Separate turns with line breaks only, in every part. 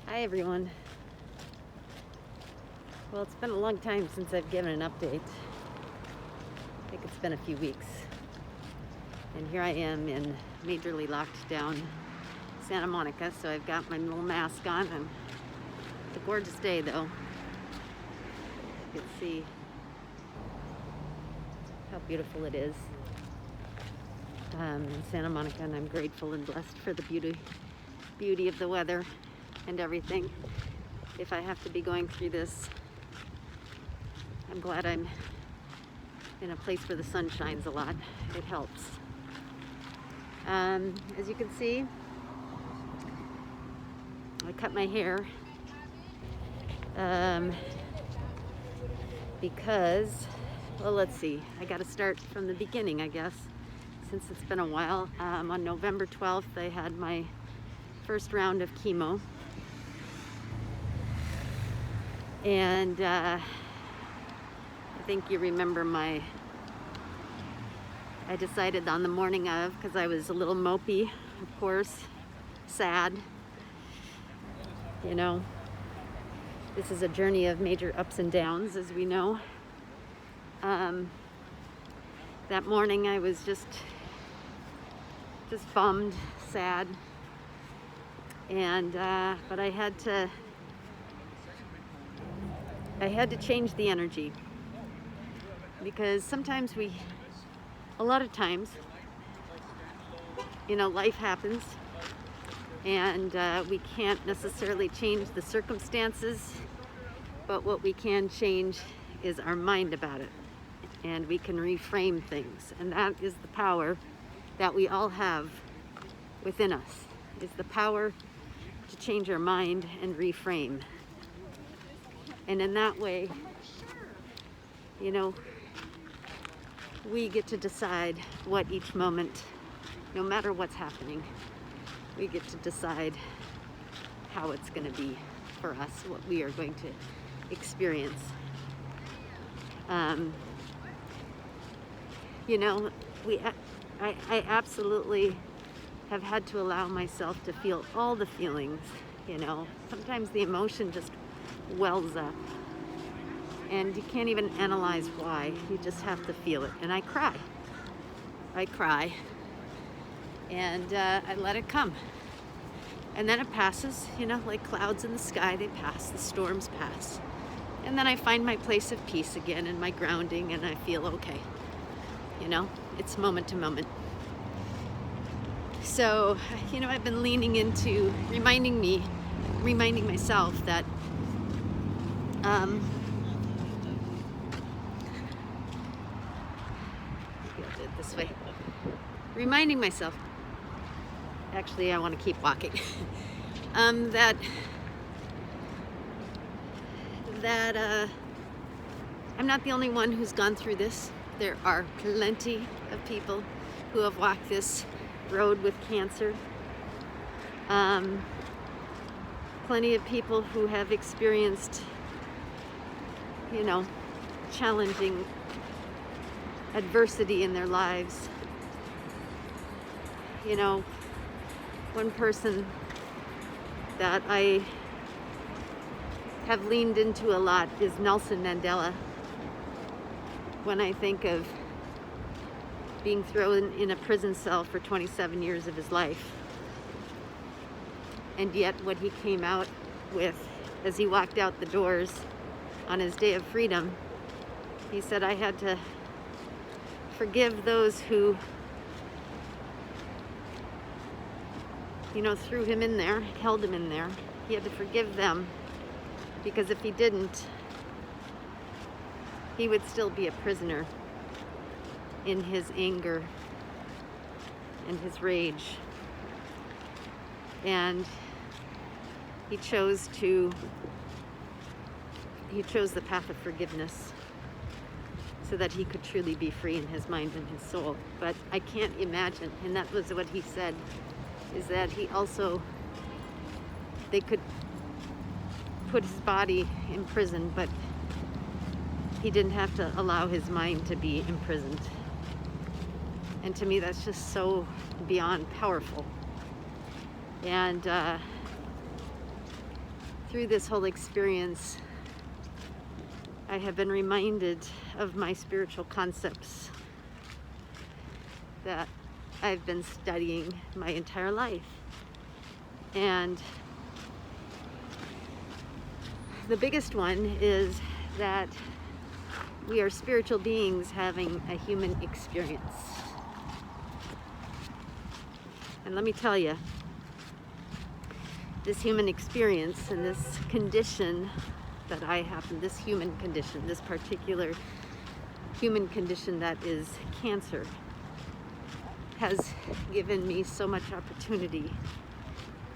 Hi everyone. Well, it's been a long time since I've given an update. I think it's been a few weeks. And here I am in majorly locked down Santa Monica, so I've got my little mask on. And it's a gorgeous day though. You can see how beautiful it is in Santa Monica, and I'm grateful and blessed for the beauty of the weather and everything. If I have to be going through this, I'm glad I'm in a place where the sun shines a lot. It helps. As you can see, I cut my hair because, well, let's see, I got to start from the beginning, I guess, since it's been a while. On November 12th, I had my first round of chemo. And I think you remember I decided on the morning of, because I was a little mopey, of course, sad. You know, this is a journey of major ups and downs, as we know. That morning I was just bummed, sad, and but I had to change the energy, because a lot of times, life happens, and we can't necessarily change the circumstances, but what we can change is our mind about it, and we can reframe things, and that is the power that we all have within us, is the power to change our mind and reframe. And in that way, we get to decide what each moment, no matter what's happening, we get to decide how it's going to be for us, what we are going to experience. I absolutely have had to allow myself to feel all the feelings. Sometimes the emotion just wells up, and you can't even analyze why. You just have to feel it. And I cry, and I let it come, and then it passes. Like clouds in the sky, they pass, the storms pass, and then I find my place of peace again and my grounding, and I feel okay. It's moment to moment. So I've been leaning into reminding myself that this way. Reminding myself, actually I want to keep walking, that I'm not the only one who's gone through this. There are plenty of people who have walked this road with cancer. Plenty of people who have experienced, challenging adversity in their lives. One person that I have leaned into a lot is Nelson Mandela. When I think of being thrown in a prison cell for 27 years of his life, and yet what he came out with as he walked out the doors on his day of freedom, he said, I had to forgive those who, threw him in there, held him in there. He had to forgive them, because if he didn't, he would still be a prisoner in his anger and his rage. And he chose the path of forgiveness so that he could truly be free in his mind and his soul. But I can't imagine, and that was what he said, is that they could put his body in prison, but he didn't have to allow his mind to be imprisoned. And to me, that's just so beyond powerful. And through this whole experience, I have been reminded of my spiritual concepts that I've been studying my entire life. And the biggest one is that we are spiritual beings having a human experience. And let me tell you, this human experience and this condition that I have, this human condition, this particular human condition that is cancer, has given me so much opportunity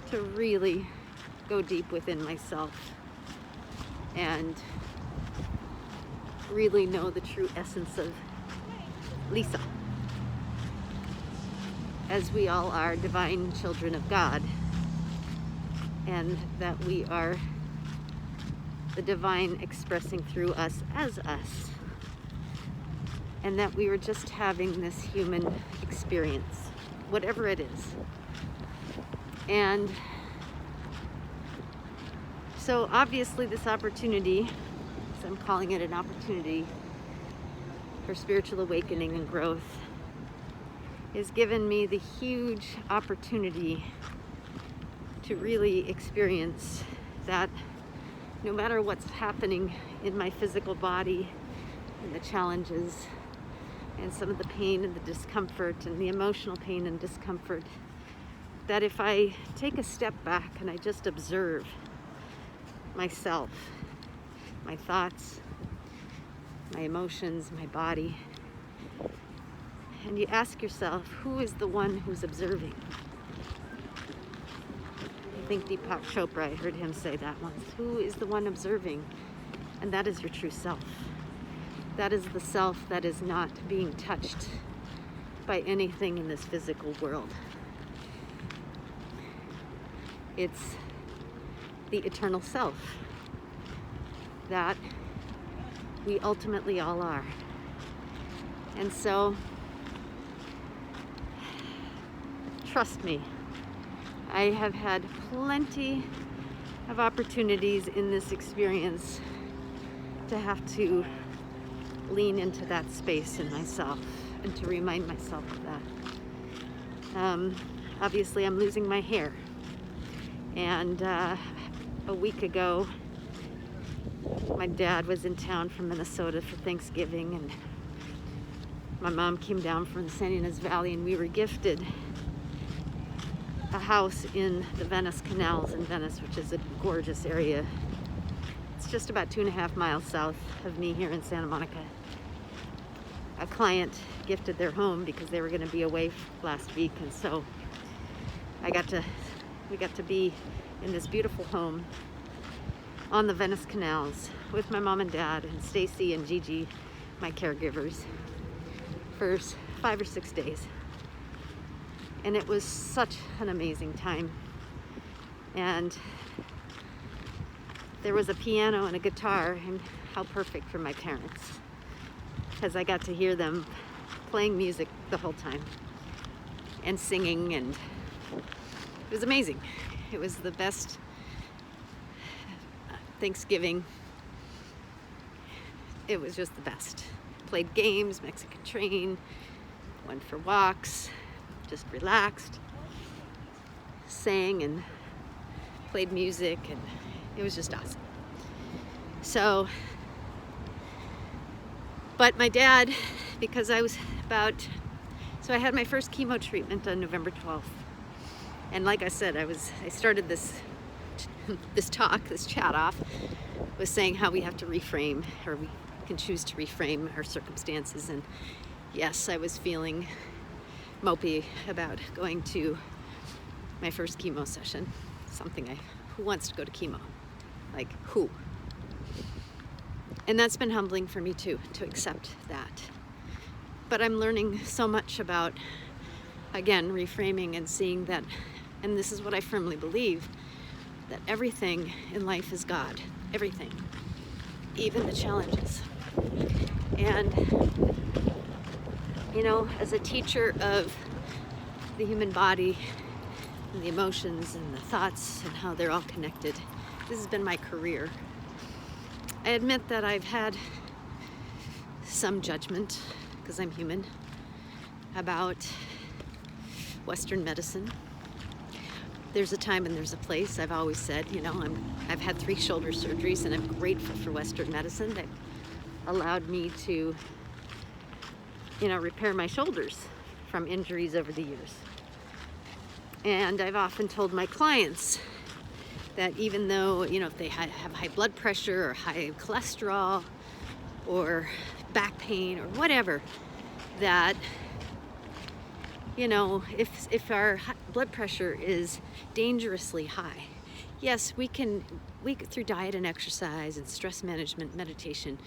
to really go deep within myself and really know the true essence of Lisa. As we all are divine children of God, and that we are the divine expressing through us as us, and that we were just having this human experience, whatever it is. And so obviously this opportunity, so I'm calling it an opportunity for spiritual awakening and growth, has given me the huge opportunity to really experience that no matter what's happening in my physical body and the challenges and some of the pain and the discomfort and the emotional pain and discomfort, that if I take a step back and I just observe myself, my thoughts, my emotions, my body, and you ask yourself, who is the one who's observing? I think Deepak Chopra, I heard him say that once. Who is the one observing? And that is your true self. That is the self that is not being touched by anything in this physical world. It's the eternal self that we ultimately all are. And so, trust me, I have had plenty of opportunities in this experience to have to lean into that space in myself and to remind myself of that. Obviously, I'm losing my hair. And a week ago, my dad was in town from Minnesota for Thanksgiving, and my mom came down from the San Ynez Valley, and we were gifted a house in the Venice Canals in Venice, which is a gorgeous area. It's just about 2.5 miles south of me here in Santa Monica. A client gifted their home because they were going to be away last week, and so we got to be in this beautiful home on the Venice Canals with my mom and dad and Stacey and Gigi, my caregivers, for 5 or 6 days. And it was such an amazing time. And there was a piano and a guitar, and how perfect for my parents, because I got to hear them playing music the whole time and singing, and it was amazing. It was the best Thanksgiving. It was just the best. Played games, Mexican train, went for walks, just relaxed, sang and played music, and it was just awesome. So, but my dad, because I had my first chemo treatment on November 12th. And like I said, I started this chat off with saying how we have to reframe, or we can choose to reframe our circumstances. And yes, I was feeling mopey about going to my first chemo session. Who wants to go to chemo? Like, who? And that's been humbling for me too, to accept that. But I'm learning so much about, again, reframing and seeing that, and this is what I firmly believe, that everything in life is God. Everything. Even the challenges. And, you know, as a teacher of the human body and the emotions and the thoughts and how they're all connected this has been my career. I admit that I've had some judgment, because I'm human, about Western medicine. There's a time and there's a place. I've always said, you know, I've had 3 shoulder surgeries, and I'm grateful for Western medicine that allowed me to, you know, repair my shoulders from injuries over the years. And I've often told my clients that even though, you know, if they have high blood pressure or high cholesterol or back pain or whatever, that, you know, if our blood pressure is dangerously high, yes, we through diet and exercise and stress management, meditation,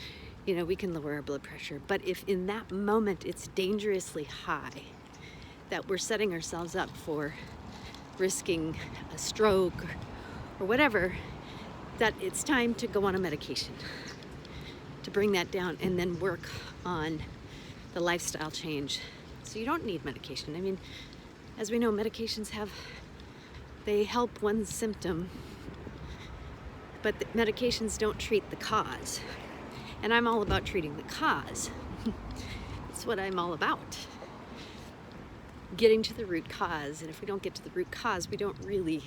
you know, we can lower our blood pressure. But if in that moment it's dangerously high, that we're setting ourselves up for risking a stroke or whatever, that it's time to go on a medication to bring that down and then work on the lifestyle change. So you don't need medication. I mean, as we know, medications they help one symptom, but the medications don't treat the cause. And I'm all about treating the cause. That's what I'm all about. Getting to the root cause. And if we don't get to the root cause, we don't really,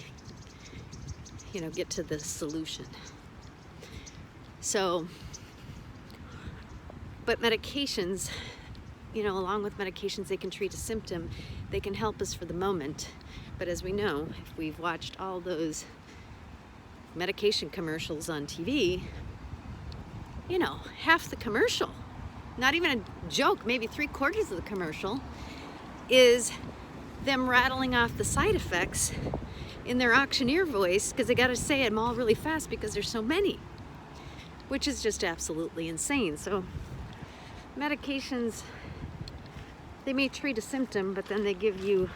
you know, get to the solution. So, but medications, you know, along with medications, they can treat a symptom. They can help us for the moment. But as we know, if we've watched all those medication commercials on TV, you know, half the commercial, not even a joke, maybe 3/4 of the commercial is them rattling off the side effects in their auctioneer voice, because they got to say them all really fast because there's so many, which is just absolutely insane. So medications, they may treat a symptom, but then they give you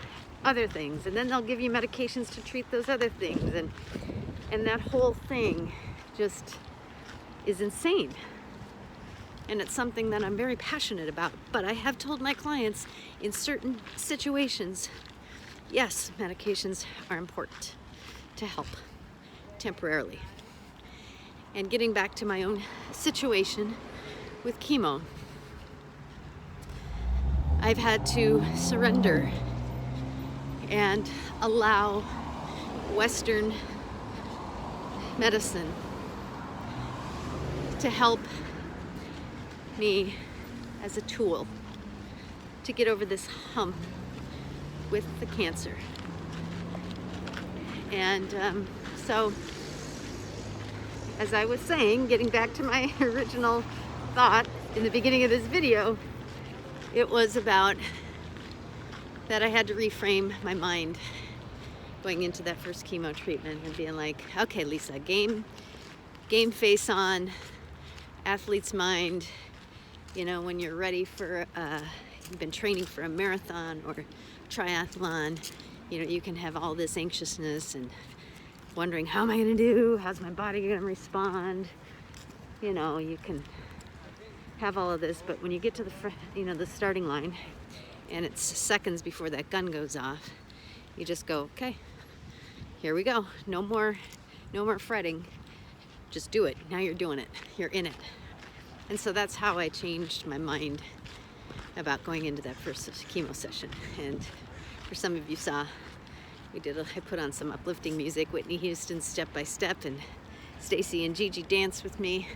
other things, and then they'll give you medications to treat those other things, and that whole thing just is insane. And it's something that I'm very passionate about. But I have told my clients in certain situations, yes, medications are important to help temporarily. And getting back to my own situation with chemo, I've had to surrender and allow Western medicine to help me as a tool to get over this hump with the cancer. And so, as I was saying, getting back to my original thought in the beginning of this video, it was about that I had to reframe my mind going into that first chemo treatment and being like, okay, Lisa, game face on, athlete's mind. You know, when you're ready for, you've been training for a marathon or triathlon, you know, you can have all this anxiousness and wondering, how am I going to do? How's my body going to respond? You know, you can have all of this, but when you get to the starting line, and it's seconds before that gun goes off, you just go, okay, here we go. No more fretting. Just do it. Now you're doing it. You're in it. And so that's how I changed my mind about going into that first chemo session. And for some of you saw, I put on some uplifting music, Whitney Houston's Step by Step, and Stacey and Gigi danced with me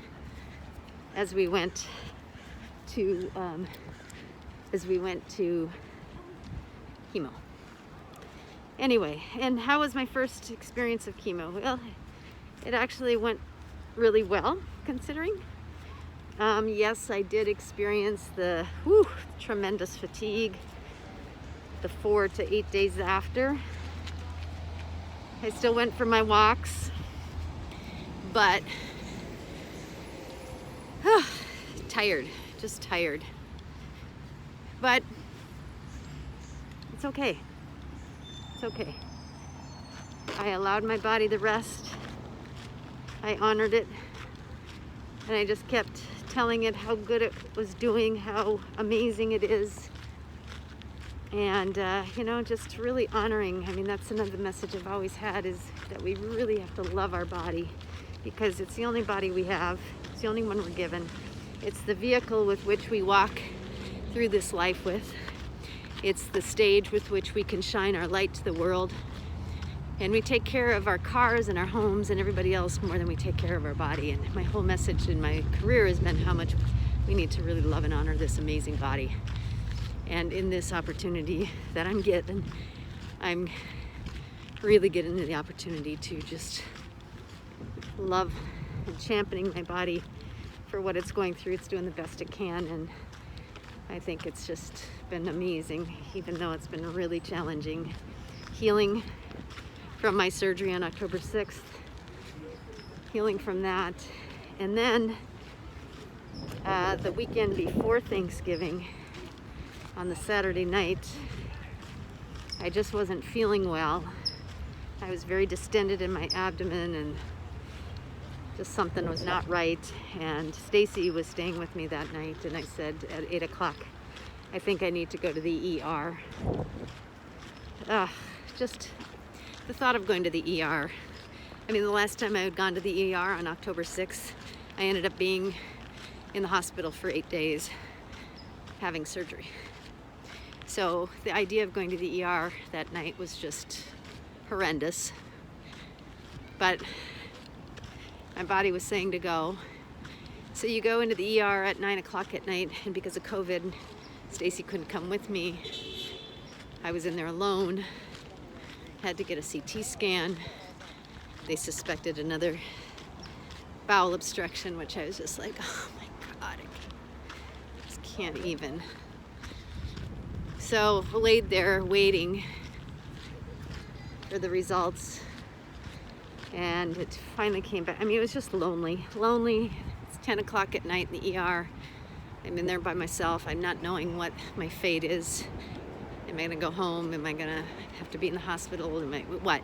as we went to chemo. Anyway, and how was my first experience of chemo? Well, it actually went really well, considering. Yes, I did experience the tremendous fatigue the 4 to 8 days after. I still went for my walks, but tired, just tired. But it's okay. It's okay. I allowed my body the rest. I honored it. And I just kept telling it how good it was doing, how amazing it is. And, just really honoring. I mean, that's another message I've always had, is that we really have to love our body. because it's the only body we have. It's the only one we're given. It's the vehicle with which we walk through this life with. It's the stage with which we can shine our light to the world. And we take care of our cars and our homes and everybody else more than we take care of our body. And my whole message in my career has been how much we need to really love and honor this amazing body. And in this opportunity that I'm getting, I'm really getting the opportunity to just love and championing my body for what it's going through. It's doing the best it can, and I think it's just been amazing, even though it's been really challenging. Healing from my surgery on October 6th, healing from that, and then the weekend before Thanksgiving, on the Saturday night, I just wasn't feeling well. I was very distended in my abdomen, and just something was not right. And Stacey was staying with me that night, and I said at 8 o'clock, I think I need to go to the ER. Just the thought of going to the ER. I mean, the last time I had gone to the ER on October 6th, I ended up being in the hospital for 8 days having surgery. So the idea of going to the ER that night was just horrendous. But my body was saying to go. So you go into the ER at 9 o'clock at night, and because of COVID, Stacey couldn't come with me. I was in there alone, had to get a CT scan. They suspected another bowel obstruction, which I was just like, oh my God, I just can't even. So I laid there waiting for the results, and it finally came back. I mean, it was just lonely. It's 10 o'clock at night in the ER. I'm in there by myself. I'm not knowing what my fate is. Am I gonna go home? Am I gonna have to be in the hospital? What?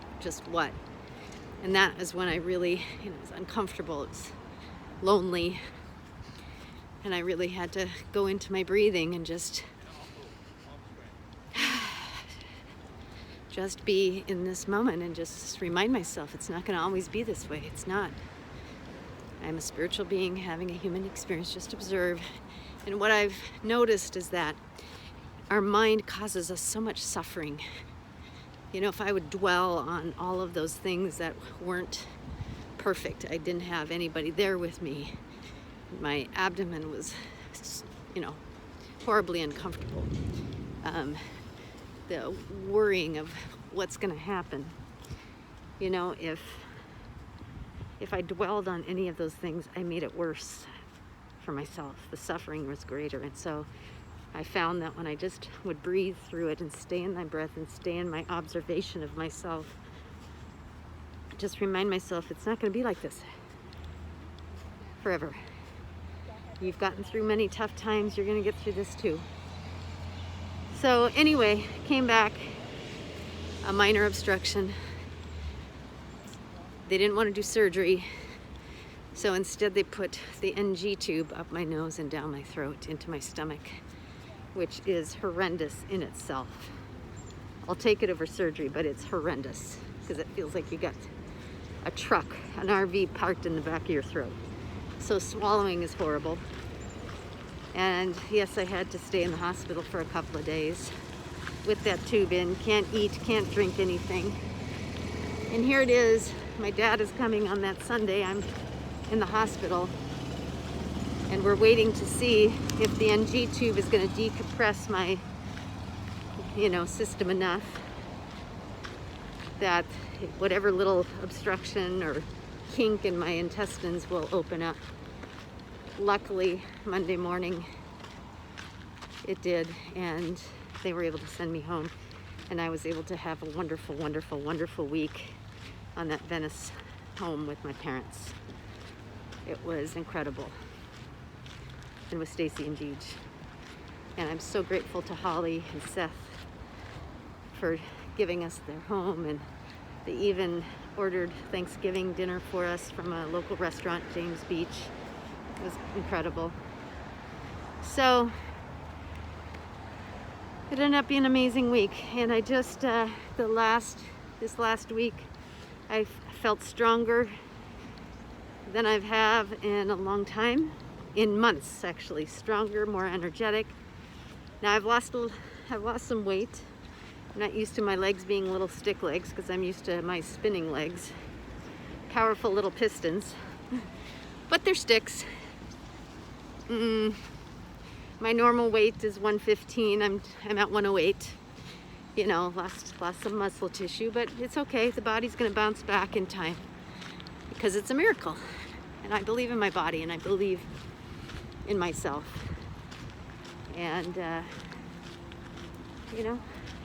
And that is when I really, it was uncomfortable. It was lonely. And I really had to go into my breathing and just be in this moment and just remind myself it's not going to always be this way. It's not. I'm a spiritual being having a human experience. Just observe. And what I've noticed is that our mind causes us so much suffering. You know, if I would dwell on all of those things that weren't perfect, I didn't have anybody there with me. My abdomen was, horribly uncomfortable. The worrying of what's going to happen. You know, if I dwelled on any of those things, I made it worse for myself. The suffering was greater. And so I found that when I just would breathe through it and stay in my breath and stay in my observation of myself, just remind myself it's not going to be like this forever. You've gotten through many tough times. You're going to get through this too. So anyway, came back, a minor obstruction. They didn't want to do surgery, so instead they put the NG tube up my nose and down my throat into my stomach, which is horrendous in itself. I'll take it over surgery, but it's horrendous because it feels like you got a truck, an RV parked in the back of your throat. So swallowing is horrible. And yes, I had to stay in the hospital for a couple of days with that tube in. Can't eat, can't drink anything. And here it is. My dad is coming on that Sunday. I'm in the hospital. And we're waiting to see if the NG tube is going to decompress my, system enough that whatever little obstruction or kink in my intestines will open up. Luckily, Monday morning, it did, and they were able to send me home, and I was able to have a wonderful, wonderful, wonderful week on that Venice home with my parents. It was incredible, and with Stacey and Gigi. And I'm so grateful to Holly and Seth for giving us their home, and they even ordered Thanksgiving dinner for us from a local restaurant, James Beach. It was incredible. So it ended up being an amazing week, and I just this last week I felt stronger. than I've had in a long time, in months actually. Stronger, more energetic. Now I've lost some weight. I'm not used to my legs being little stick legs because I'm used to my spinning legs. Powerful little pistons, but they're sticks. My normal weight is 115. I'm at 108. You know, lost some muscle tissue, but it's okay. The body's gonna bounce back in time because it's a miracle. And I believe in my body and I believe in myself. And you know,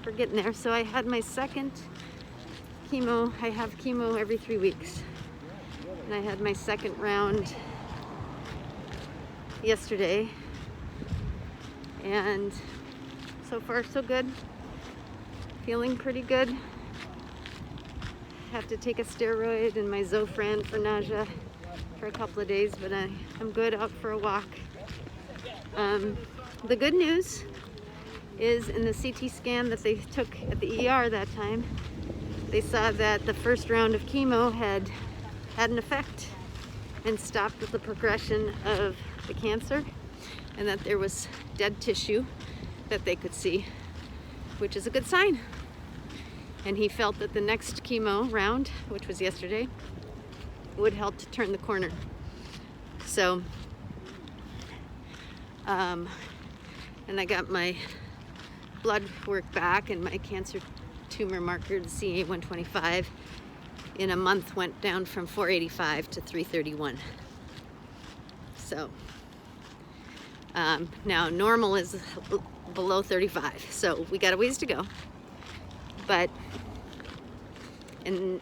we're getting there. So I had my second chemo. I have chemo every 3 weeks. And I had my second round yesterday. And so far so good. Feeling pretty good. Have to take a steroid and my Zofran for nausea for a couple of days, but I'm good, out for a walk. The good news is in the CT scan that they took at the ER that time, they saw that the first round of chemo had an effect and stopped the progression of the cancer, and that there was dead tissue that they could see, which is a good sign. And he felt that the next chemo round, which was yesterday, would help to turn the corner. So, and I got my blood work back, and my cancer tumor marker, the CA-125, in a month went down from 485 to 331. So, now normal is below 35, so we got a ways to go. But, and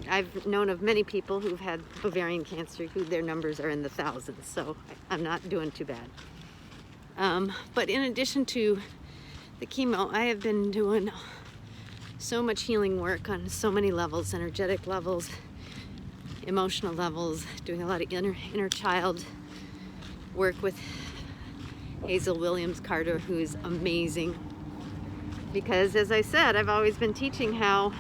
I've known of many people who've had ovarian cancer who their numbers are in the thousands, so I'm not doing too bad. But in addition to the chemo, I have been doing so much healing work on so many levels, energetic levels, emotional levels, doing a lot of inner child work with Hazel Williams Carter, who is amazing. Because as I said, I've always been teaching how,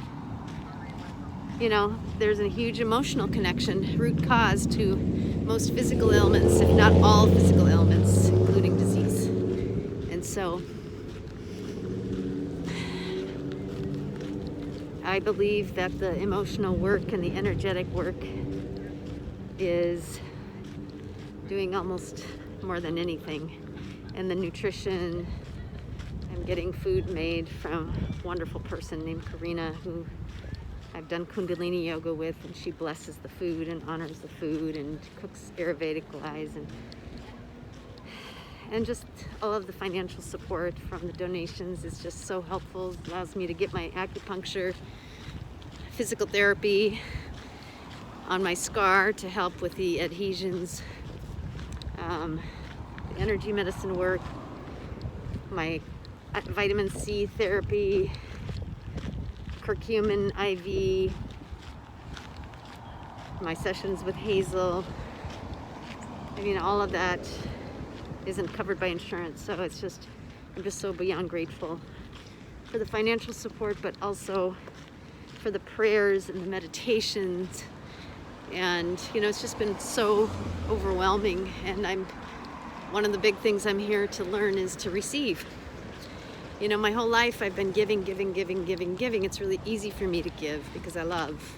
you know, there's a huge emotional connection, root cause to most physical ailments, if not all physical ailments, including disease. And so I believe that the emotional work and the energetic work is doing almost more than anything. And the nutrition, I'm getting food made from a wonderful person named Karina, who I've done Kundalini yoga with, and she blesses the food and honors the food and cooks Ayurvedic wise, and just all of the financial support from the donations is just so helpful. It allows me to get my acupuncture, physical therapy on my scar to help with the adhesions, the energy medicine work, my vitamin C therapy, curcumin IV, my sessions with Hazel. I mean, all of that isn't covered by insurance, so it's just, I'm just so beyond grateful for the financial support, but also for the prayers and the meditations. And, you know, it's just been so overwhelming, and one of the big things I'm here to learn is to receive. You know, my whole life I've been giving. It's really easy for me to give because I love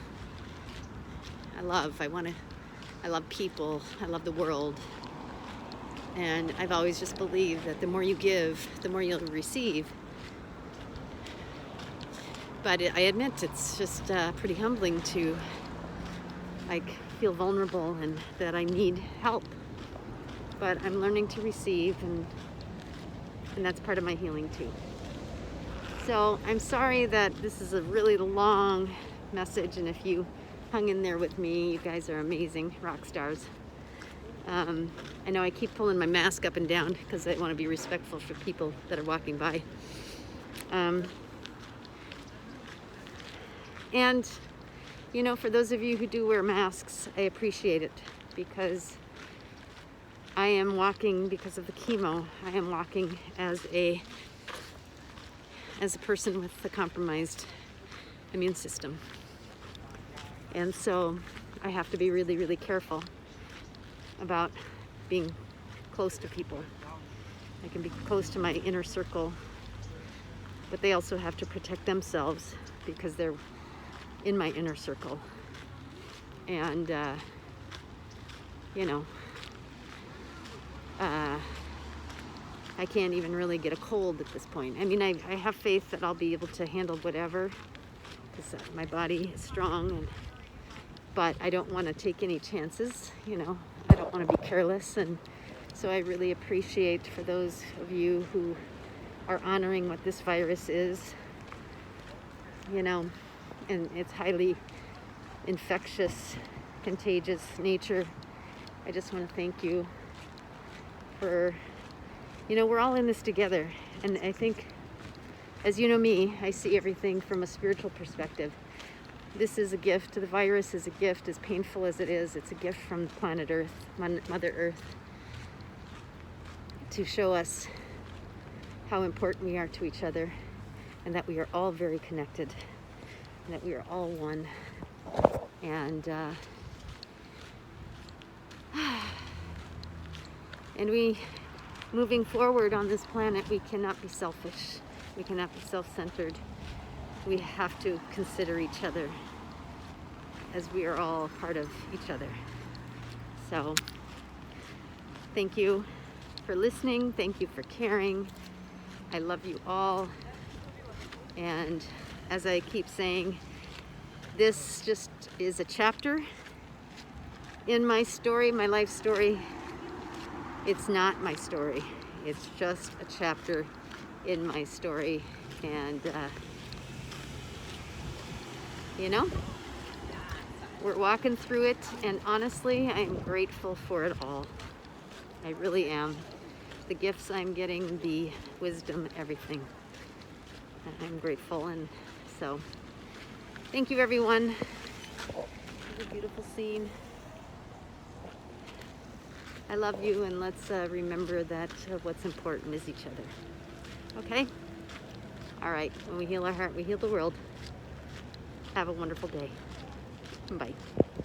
people, I love the world. And I've always just believed that the more you give, the more you'll receive. But I admit it's just pretty humbling to feel vulnerable and that I need help. But I'm learning to receive, and that's part of my healing too. So I'm sorry that this is a really long message, and if you hung in there with me, you guys are amazing rock stars. I know I keep pulling my mask up and down because I want to be respectful for people that are walking by. And, you know, for those of you who do wear masks, I appreciate it, because I am walking, because of the chemo, I am walking as a person with a compromised immune system. And so I have to be really, really careful. about being close to people. I can be close to my inner circle, but they also have to protect themselves because they're in my inner circle. And, you know, I can't even really get a cold at this point. I mean, I have faith that I'll be able to handle whatever, because my body is strong, but I don't want to take any chances, you know. I don't want to be careless, and so I really appreciate for those of you who are honoring what this virus is, you know, and its highly infectious, contagious nature. I just want to thank you for, you know, we're all in this together. And I think, as you know me, I see everything from a spiritual perspective. This is a gift. The virus is a gift, as painful as it is. It's a gift from planet Earth, Mother Earth, to show us how important we are to each other, and that we are all very connected, and that we are all one. And we, moving forward on this planet, we cannot be selfish. We cannot be self-centered. We have to consider each other, as we are all part of each other. So, thank you for listening. Thank you for caring. I love you all. And as I keep saying, this just is a chapter in my story, my life story. It's not my story. It's just a chapter in my story. And, you know, we're walking through it. And honestly, I'm grateful for it all. I really am. The gifts I'm getting, the wisdom, everything. I'm grateful. And so, thank you, everyone. It's a beautiful scene. I love you, and let's remember that what's important is each other. Okay? All right. When we heal our heart, we heal the world. Have a wonderful day. Bye.